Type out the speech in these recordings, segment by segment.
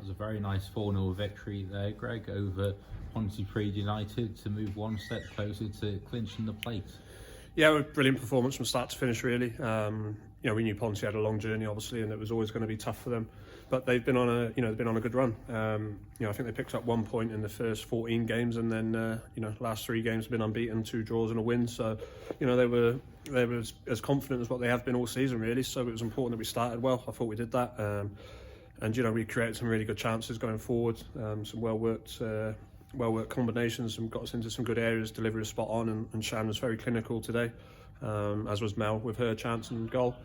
was a very nice 4-0 victory there, Greg, over Pontypridd United to move one step closer to clinching the plate. Yeah, a brilliant performance from start to finish, really. We knew Ponty had a long journey, obviously, and it was always going to be tough for them. But they've been on a good run. I think they picked up 1 point in the first 14 games, and then last 3 games have been unbeaten, 2 draws and a win. So, they were as confident as what they have been all season, really. So it was important that we started well. I thought we did that, and we created some really good chances going forward. Some well worked combinations, and got us into some good areas. Delivery was spot on, and Shan was very clinical today, as was Mel with her chance and goal.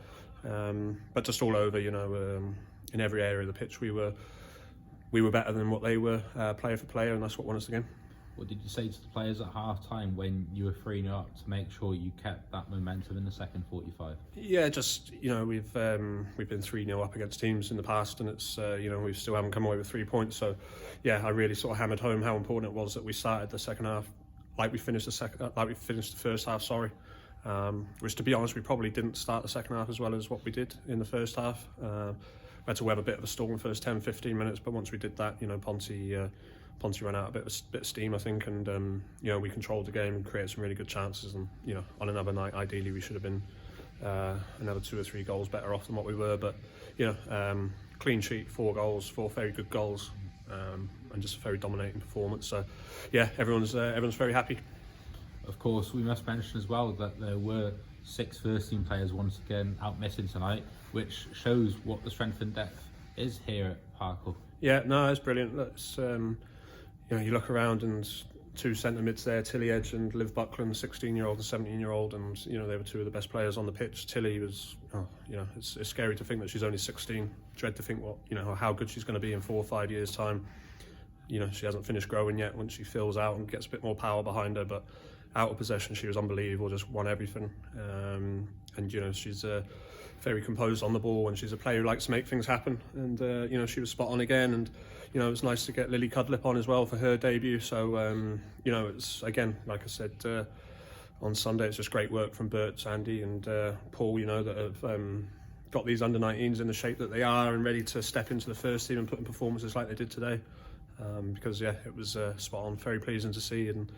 But just all over, in every area of the pitch, we were better than what they were, player for player, and that's what won us the game. What did you say to the players at half-time when you were 3-0 up to make sure you kept that momentum in the second 45? Yeah, just we've been 3-0 up against teams in the past, and it's we still haven't come away with 3 points. So yeah, I really sort of hammered home how important it was that we started the second half like we finished the first half. Which, to be honest, we probably didn't start the second half as well as what we did in the first half. We had to weather a bit of a storm in the first 10-15 minutes, but once we did that, Ponty ran out a bit of steam, I think, and we controlled the game and created some really good chances. And on another night, ideally, we should have been another 2 or 3 goals better off than what we were. But clean sheet, 4 goals, 4 very good goals, and just a very dominating performance. So yeah, everyone's very happy. Of course, we must mention as well that there were 6 first-team players once again out missing tonight, which shows what the strength and depth is here at Parkle. Yeah, no, it's brilliant. That's you look around and 2 centre mids there, Tilly Edge and Liv Buckland, 16-year-old and 17-year-old, and they were 2 of the best players on the pitch. Tilly was, it's scary to think that she's only 16. Dread to think how good she's going to be in 4 or 5 years' time. She hasn't finished growing yet. Once she fills out and gets a bit more power behind her, but out of possession, she was unbelievable. Just won everything, and she's very composed on the ball, and she's a player who likes to make things happen. And she was spot on again, and it was nice to get Lily Cudlip on as well for her debut. So it's, again, like I said on Sunday, it's just great work from Bert, Sandy, and Paul. That have got these under-19s in the shape that they are and ready to step into the first team and put in performances like they did today. Because it was spot on, very pleasing to see. And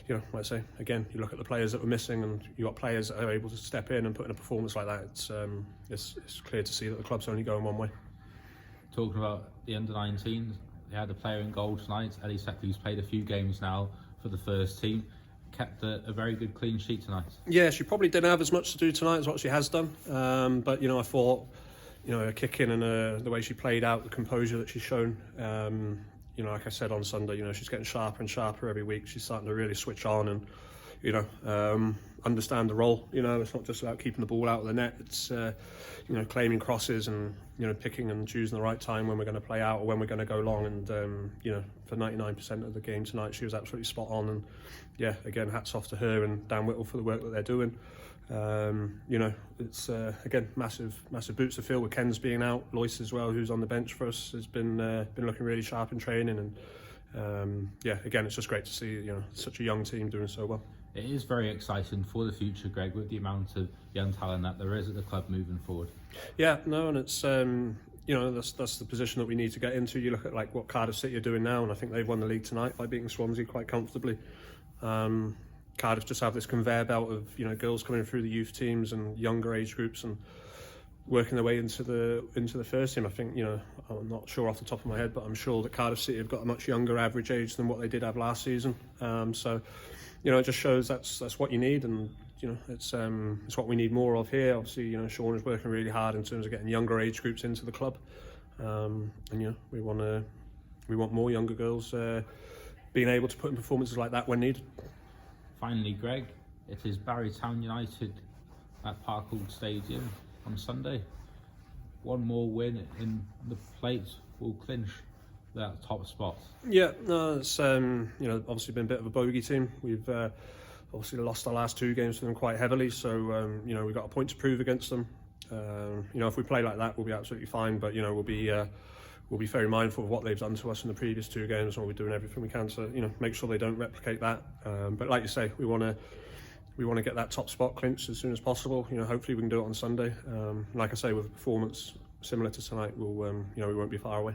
like I say, again, you look at the players that were missing, and you got players that are able to step in and put in a performance like that. It's clear to see that the club's only going one way. Talking about the under-19s, they had a player in goal tonight, Ellie Sepp, who's played a few games now for the first team. Kept a very good clean sheet tonight. Yeah, she probably didn't have as much to do tonight as what she has done. But I thought, her kick in and the way she played out, the composure that she's shown. Like I said on Sunday, she's getting sharper and sharper every week. She's starting to really switch on and, understand the role. It's not just about keeping the ball out of the net. It's, claiming crosses and, picking and choosing the right time when we're going to play out or when we're going to go long. And, for 99% of the game tonight, she was absolutely spot on. And, yeah, again, hats off to her and Dan Whittle for the work that they're doing. It's again massive boots to fill with Ken's being out. Lois as well, who's on the bench for us, has been looking really sharp in training, and again, it's just great to see such a young team doing so well. It is very exciting for the future, Greg, with the amount of young talent that there is at the club moving forward. Yeah, no, and it's that's the position that we need to get into. You look at like what Cardiff City are doing now, and I think they've won the league tonight by beating Swansea quite comfortably. Cardiff just have this conveyor belt of girls coming through the youth teams and younger age groups and working their way into the first team. I think I'm not sure off the top of my head, but I'm sure that Cardiff City have got a much younger average age than what they did have last season. So it just shows that's what you need, and it's what we need more of here. Obviously, Sean is working really hard in terms of getting younger age groups into the club, and we want more younger girls being able to put in performances like that when needed. Finally, Greg, it is Barrytown United at Parkle Stadium on Sunday. One more win in the plate will clinch that top spot. Yeah, no, it's obviously been a bit of a bogey team. We've obviously lost our last 2 games to them quite heavily, so we've got a point to prove against them. If we play like that, we'll be absolutely fine. But we'll be very mindful of what they've done to us in the previous 2 games, and we'll be doing everything we can to make sure they don't replicate that. But like you say, we want to get that top spot clinched as soon as possible. Hopefully we can do it on Sunday. Like I say, with a performance similar to tonight, we won't be far away.